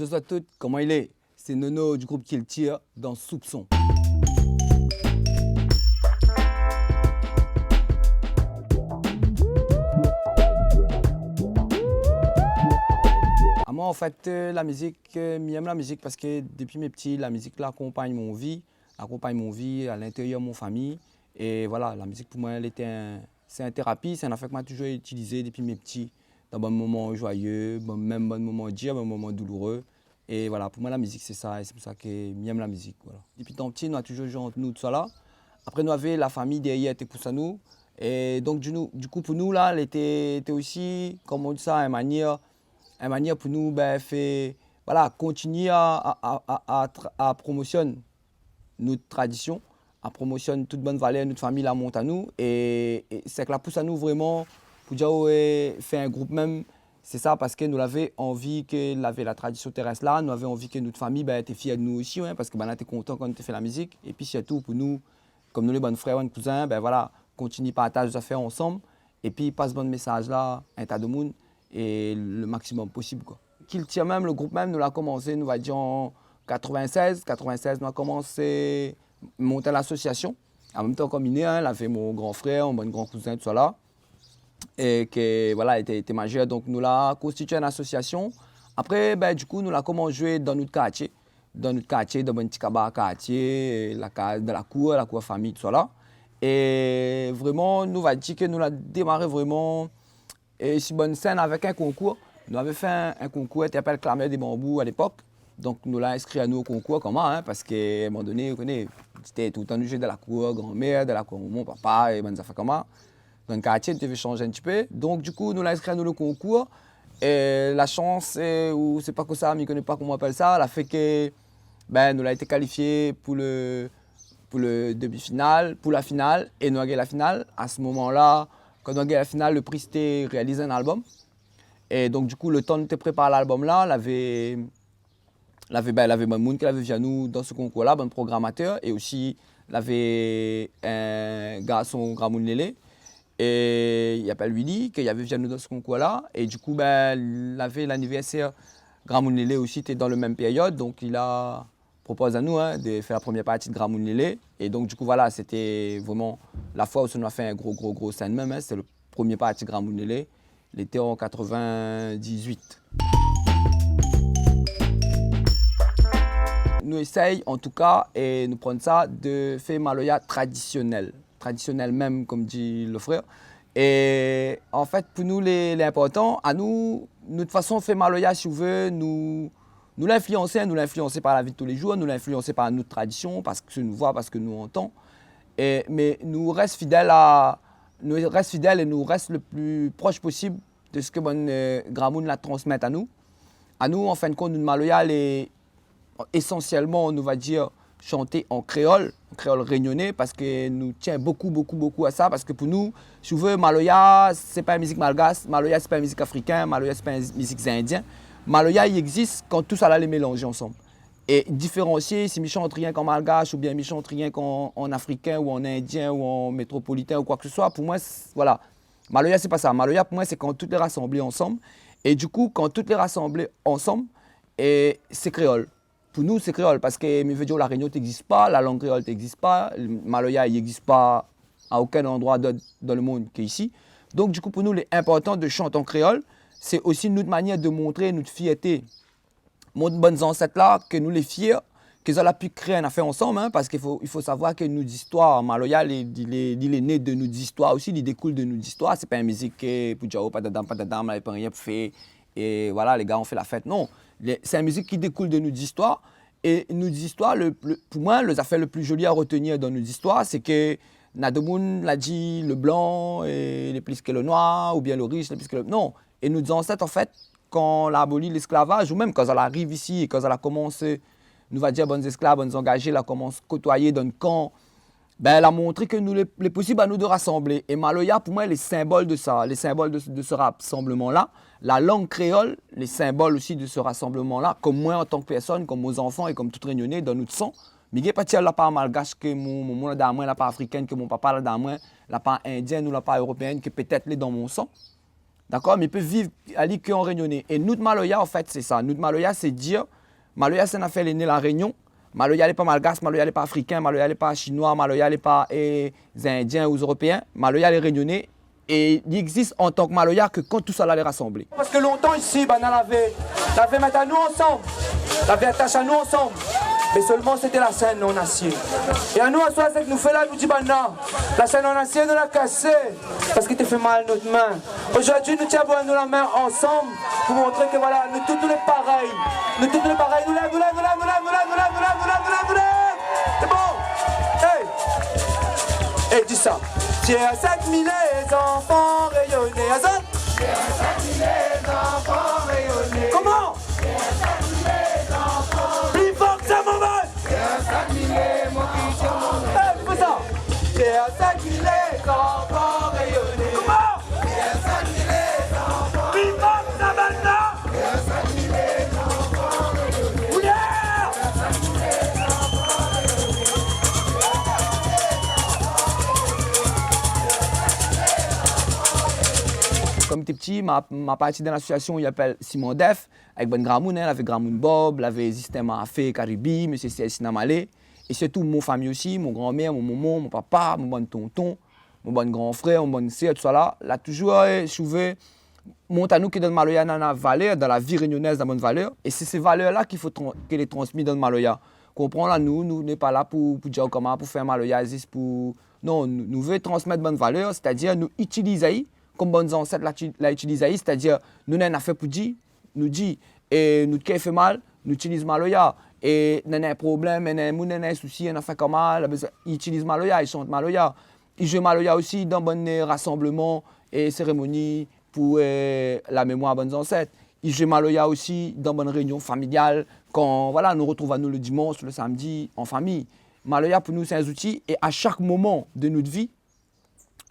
Bonjour à toutes, comment il est? C'est Nono du groupe Kill Tire dans Soupçon. Moi, en fait, la musique, j'aime la musique parce que depuis mes petits, la musique accompagne mon vie à l'intérieur de mon famille. Et voilà, la musique pour moi, c'est une thérapie, c'est un affaire que j'ai toujours utilisé depuis mes petits, dans des moments joyeux, même dans des moments durs, dans des moments douloureux. Et voilà, pour moi, la musique, c'est ça, et c'est pour ça que j'aime la musique. Voilà. Depuis tant petit, nous avons toujours joué entre nous, tout ça là. Après, nous avions la famille derrière, était pour ça nous. Et donc, du coup, pour nous, là, elle était aussi, comme on dit ça, une manière pour nous voilà, continuer à promotionner notre tradition, à promotionner toute bonne valeur, notre famille la monte à nous. Et c'est que la pousse à nous vraiment pour dire ouais, faire un groupe même. C'est ça parce que nous avions envie que la tradition terrestre là, nous avions envie que notre famille était fière de nous aussi, hein, parce que on était content quand on fait la musique. Et puis surtout pour nous, comme nous les bons frères, les cousins, voilà, continuer à partager les affaires ensemble. Et puis passe bon message là, un tas de monde et le maximum possible. Kill Tire même, le groupe même, nous l'a commencé, nous va dire en 96. 96, nous avons commencé à monter l'association. En même temps, comme il est, il avait mon grand frère, mon grand cousin, tout ça là. Et que voilà, était majeur. Donc nous l'avons constitué une association. Après, du coup, nous l'avons commencé à jouer dans notre quartier. Dans notre quartier, dans un petit quartier, dans la cour famille, tout ça là. Et vraiment, nous va dire que nous l'avons démarré vraiment sur bonne scène avec un concours. Nous avions fait un concours qui s'appelle Clameur des bambous à l'époque. Donc nous l'avons inscrit à nous au concours, comment, hein, parce qu'à un moment donné, vous connaissez, c'était tout le temps jouer de la cour, grand-mère, de la cour, mon papa, et bonnes affaires comment. Dans le quartier, nous devons changer un petit peu. Donc du coup, nous l'avons inscrit à nous le concours. Et la chance, ou c'est pas que ça, mais je ne connais pas comment on appelle ça, elle a fait que nous l'avons été qualifiés pour le demi-finale, pour la finale, et nous avons gagné la finale. À ce moment-là, quand on a gagné la finale, le prix c'était réaliser un album. Et donc du coup, le temps de préparer l'album là, il avait Mamoun qui avait via nous dans ce concours-là, un programmateur, et aussi il avait un garçon Gramoun Lélé, et il appelle Willy qui avait via nous dans ce concours-là. Et du coup, il avait l'anniversaire Gramoun Lélé aussi, était dans la même période, donc il a proposé à nous de faire la première partie de Gramoun Lélé. Et donc du coup, voilà, c'était vraiment la fois où on a fait un gros scène même, c'est le premier partie de Gramoun Lélé. Il était en 98. Nous essayons en tout cas, et nous prenons ça, de faire Maloya traditionnel. Traditionnel même, comme dit le frère. Et en fait, pour nous, l'important, à nous, notre façon de faire Maloya, si vous voulez, nous l'influencer par la vie de tous les jours, nous l'influencer par notre tradition, parce que nous voit, parce que nous entend. Mais nous restons fidèles et nous restons le plus proche possible de ce que Gramoun la transmet à nous. À nous, en fin de compte, notre Maloya est essentiellement, on va dire, chanter en créole réunionnais, parce que nous tient beaucoup à ça, parce que pour nous, si vous voulez, Maloya, c'est pas une musique malgache, Maloya, c'est pas une musique africaine, Maloya, c'est pas une musique indienne. Maloya, il existe quand tout ça là les mélanger ensemble. Et différencier si je chante rien qu'en malgache ou bien je chante rien qu'en africain ou en indien ou en métropolitain ou quoi que ce soit, pour moi, voilà. Maloya, c'est pas ça. Maloya, pour moi, c'est quand toutes les rassemblées ensemble. Et du coup, quand toutes les rassemblées ensemble, c'est créole. Pour nous, c'est créole parce que, je veux dire, la Réunion n'existe pas, la langue créole n'existe pas, Maloya, il n'existe pas à aucun endroit dans le monde qu'ici. Donc, du coup, pour nous, il est important de chanter en créole. C'est aussi notre manière de montrer notre fierté. Mon bonnes ancêtres là, que nous les fiers, qu'ils ont pu créer une affaire ensemble, hein, parce qu'il faut savoir que nos histoires, Maloya, il est né de nos histoires aussi, il découle de nos histoires. C'est pas une musique pour dire, oh, patadam, là, il pas rien fait, et voilà, les gars, on fait la fête. Non, c'est une musique qui découle de nos histoires. Et nos histoires, pour moi, les affaires les plus jolies à retenir dans nos histoires, c'est que Nademoun l'a dit, le blanc est plus que le noir, ou bien le riche est plus que le... Non, et nos ancêtres, en fait, quand on a aboli l'esclavage, ou même quand elle arrive ici et quand elle a commencé, nous va dire, bonnes esclaves, bonnes engagés, elle a commencé à côtoyer dans le camp, elle a montré que nous, les possible à nous de rassembler. Et Maloya, pour moi, les symboles de ça, les symboles de ce rassemblement-là, la langue créole, les symboles aussi de ce rassemblement-là, comme moi en tant que personne, comme nos enfants et comme tout réunionnais dans notre sang. Mais il n'y a pas la part malgache que mon là la part africaine, que mon papa là dans moi, la part indienne ou la part européenne, que peut-être est dans mon sang. D'accord? Mais ils peuvent vivre aller qu'en réunionnais. Et nous de Maloya, en fait, c'est ça. Nous de Maloya, c'est dire, Maloya, c'est une affaire l'aîné la Réunion. Maloya n'est pas malgache, Maloya n'est pas africain, Maloya n'est pas chinois, Maloya n'est pas indien ou européen. Maloya est réunionnais. Et il existe en tant que Maloya que quand tout ça là les rassembler. Parce que longtemps ici, on a lavé mettre à nous ensemble, lavé attache à nous ensemble. Mais seulement c'était la scène en acier. Et à nous, à soi, c'est que nous fait là, nous dit, bah non, la scène en acier, nous l'a cassée. Parce que tu fait mal notre main. Aujourd'hui, nous tiens nous la main ensemble pour montrer que voilà, nous tous les pareils. Nous tous les pareils, nous lève, nous lève, nous lève, nous lève, nous lève, nous lève, nous lève, nous lève, nous lève, nous lève. C'est bon. Hey. Hey, dis ça. J'ai à 7000 les enfants rayonnés. À ça. J'ai à 7000 les enfants rayonnés. Comment? J'ai à 7000 les enfants. Plus fort que ça, mon mec. J'ai à 5000 mon fils sur mon nez. Hey, fais ça. J'ai à 5000 les enfants rayonnés. Comment? J'ai à 5000 les enfants. Plus fort que ça, maintenant. J'ai à 5000 les enfants rayonnés. Oui, yeah. J'ai à 5000 les enfants rayonnés. Comme t'es petit, ma partie dans l'association, il appelle Simon Def, avec Ben Gramoun, il avait Gramoun Bob, il avait Système Afé, Caribi, M. C.S. Sinamale. Et surtout, mon famille aussi, mon grand-mère, mon maman, mon papa, mon bon tonton, mon bon grand frère, mon bonne sœur, tout ça là. Là, toujours, souvent, monte à nous qui donne Maloya dans la valeur, dans la vie réunionnaise, dans bonne valeur. Et c'est ces valeurs-là qu'il faut qu'elle est transmises dans le Maloya. Comprends là, nous n'est pas là pour dire comment, pour faire Maloya, pour... Non, nous voulons transmettre bonne valeur, c'est-à-dire nous utiliser comme bonnes ancêtres l'a utilisé, c'est-à-dire nous n'avons fait pour dire, nous dit, et nous qui fait mal, nous utilisons Maloya. Et nous avons un problème, nous avons un souci, nous avons fait comme mal, ils utilisent Maloya, ils chantent Maloya. Ils jouent Maloya aussi dans bonnes rassemblements et cérémonies pour la mémoire de bonnes ancêtres. Ils jouent Maloya aussi dans bonnes réunions familiales, quand voilà, nous retrouvons nous le dimanche, le samedi, en famille. Maloya pour nous c'est un outil et à chaque moment de notre vie,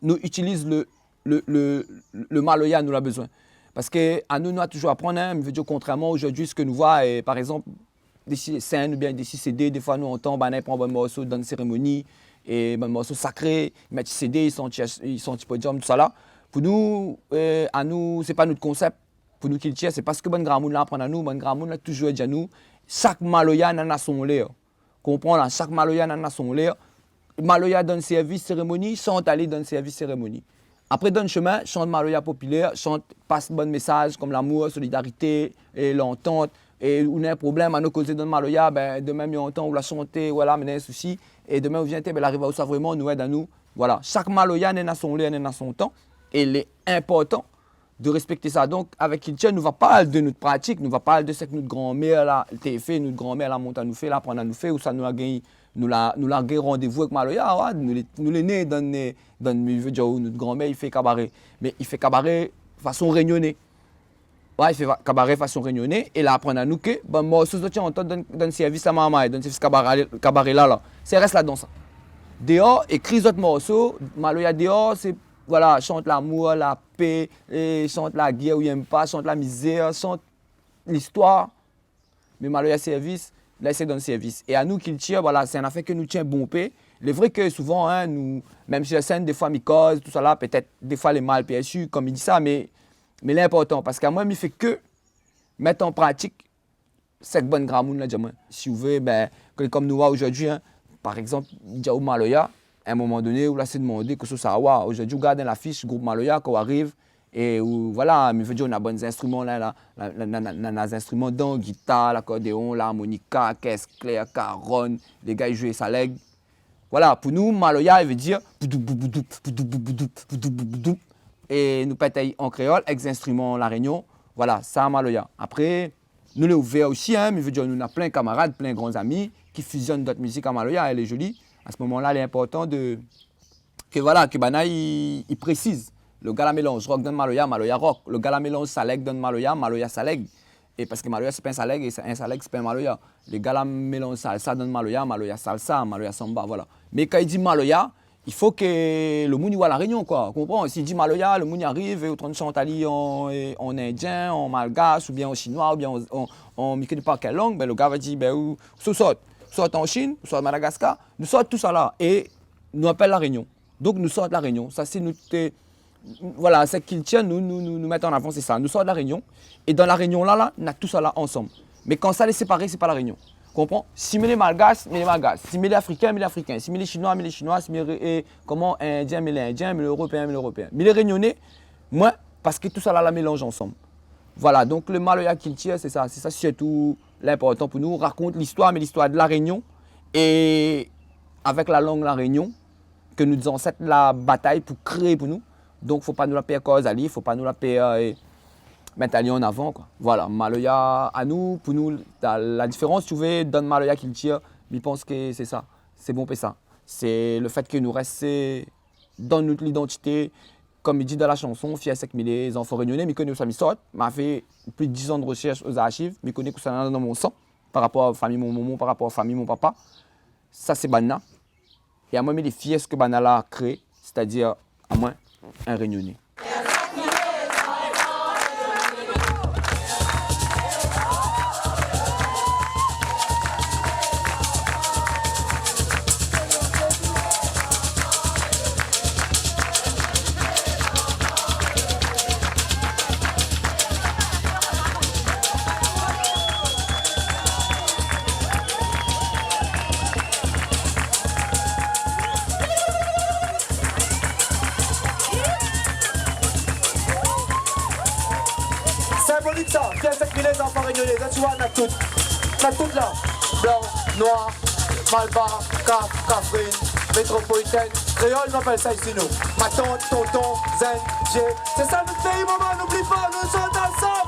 nous utilisons le Maloya, nous l'a besoin. Parce qu'à nous, nous avons toujours à apprendre, hein, mais contrairement aujourd'hui, ce que nous voyons, par exemple, des scènes ou bien des CD, des fois nous entendons, ben, ils prennent un morceau dans une cérémonie, et un morceau sacré, ils mettent CD, ils sont petit podium, tout ça là. Pour nous, à nous, ce n'est pas notre concept. Pour nous qui le tient, c'est parce que bon grand monde là apprend à nous, bon grand monde là toujours dit à nous, chaque Maloya a son l'air. Comprends là, chaque Maloya a son l'air. Maloya donne service cérémonie, sans aller dans service cérémonie. Après, dans le chemin, chante Maloya populaire, chante, passe bon message comme l'amour, solidarité et l'entente. Et où on a un problème à nos causer dans Maloya, ben, demain, il y a un temps où la santé, voilà, mais il y a un souci. Et demain, où vient, ben, arrive à ça vraiment, nous aide à nous. Voilà, chaque Maloya a son lieu, a son temps. Et il est important de respecter ça. Donc, avec Kiltia, nous ne va pas de notre pratique, nous ne va pas de ce que notre grand-mère a fait, notre grand-mère la monte à nous fait, la prendre à nous fait, ou ça nous a gagné. Nous l'avons rendez-vous avec Maloya, ouais, nous les nés dans notre grand-mère, il fait cabaret. Mais il fait cabaret façon réunionnais. Ouais, il fait cabaret façon réunionnais. Et là, apprendre à nous que, bon, moi, ce que on donne service à maman, donne service cabaret là. C'est reste là dans ça. Dehors, écrit d'autres morceaux. Maloya dehors, c'est, voilà, chante l'amour, la paix, et chante la guerre où il n'aime pas, chante la misère, chante l'histoire. Mais Maloya service. Là, c'est dans le service. Et à nous qui le tire, voilà, c'est un affaire que nous tient bon paix. Il est vrai que souvent, hein, nous, même sur la scène, des fois, mi cause, tout ça là, peut-être des fois les mal PSU, comme il dit ça, mais l'important, parce qu'à moi, il fait que mettre en pratique cette bonne gramoune là, si vous voulez, ben, comme nous voyons aujourd'hui, hein, par exemple, Diao Maloya, à un moment donné, où là, c'est demandé que ce soit aujourd'hui, vous regardez l'affiche, groupe Maloya, quand on arrive. Et où, voilà, mais veut dire, on a bons instruments là, les instruments dans guitare, l'accordéon, l'harmonica, caisse claire, caronne, les gars ils jouent sa leg. Voilà, pour nous, Maloya, il veut dire et nous pétons en créole, avec les instruments la Réunion. Voilà, ça Maloya. Après, nous l'avons ouvert aussi, hein, mais veut dire, nous avons plein de camarades, plein de grands amis qui fusionnent notre musique à Maloya, elle est jolie. À ce moment-là, il est important que voilà, que Bana il précise. Le gars la mélange rock donne Maloya, Maloya rock. Le gars la mélange Saleg donne Maloya, Maloya Saleg. Et parce que Maloya c'est pas un Saleg et un Saleg c'est pas un Maloya. Les gars la mélange salsa donne Maloya, Maloya salsa, Maloya samba, voilà. Mais quand il dit Maloya, il faut que le monde voit la Réunion, quoi. Comprends? S'il dit Maloya, le monde arrive et au train de chanter en indien, en malgache, ou bien en chinois, ou bien en ne connais pas quelle langue, ben, le gars va dire, ben, où soit en Chine, soit à Madagascar, nous sortons tout ça là. Et nous appelle la Réunion. Donc nous sortons la Réunion. Ça c'est voilà, cette culture nous met en avant, c'est ça. Nous sommes de la Réunion. Et dans la Réunion, là, on a tout ça là ensemble. Mais quand ça les séparer, c'est pas la Réunion. Comprends? Si les Malgaches, mais les Malgaches. Si les Africains, mais les Africains. Si les Chinois, mais les Chinois. Si les Indiens, mais les Indiens. Mais les Européens, mais les Européens. Mais les Réunionnais, moi, parce que tout ça là, la mélange ensemble. Voilà, donc le Maloya culture, c'est ça surtout l'important pour nous. On raconte l'histoire, mais l'histoire de la Réunion. Et avec la langue la Réunion, que nous disons, c'est la bataille pour créer pour nous. Donc, il ne faut pas nous la payer cause à il ne faut pas nous la payer mettre en avant. Quoi. Voilà, Maloya à nous, pour nous, la différence, tu vois, dans Maloya culture, je pense que c'est ça. C'est bon, c'est ça. C'est le fait que nous restions dans notre identité. Comme il dit dans la chanson, fier c'est que les enfants réunionnais, mais connaissent ça, mais sortent. M'a fait plus de 10 ans de recherche aux archives, mais connais que ça dans mon sang, par rapport à la famille mon maman, par rapport à la famille mon papa. Ça c'est Banna. Et à moi, mais les fiesses que Banna a créées, c'est-à-dire à moi, un réunionnais. Symbolique ça, 15 000 enfants réunionnais, là tu vois, on a toutes là. Blanc, noir, malbar, cafrine, métropolitaine, créole, on appelle ça ici nous. Ma tante, tonton, zen, j'ai. C'est ça notre pays, maman, n'oublie pas, nous sommes dans ça.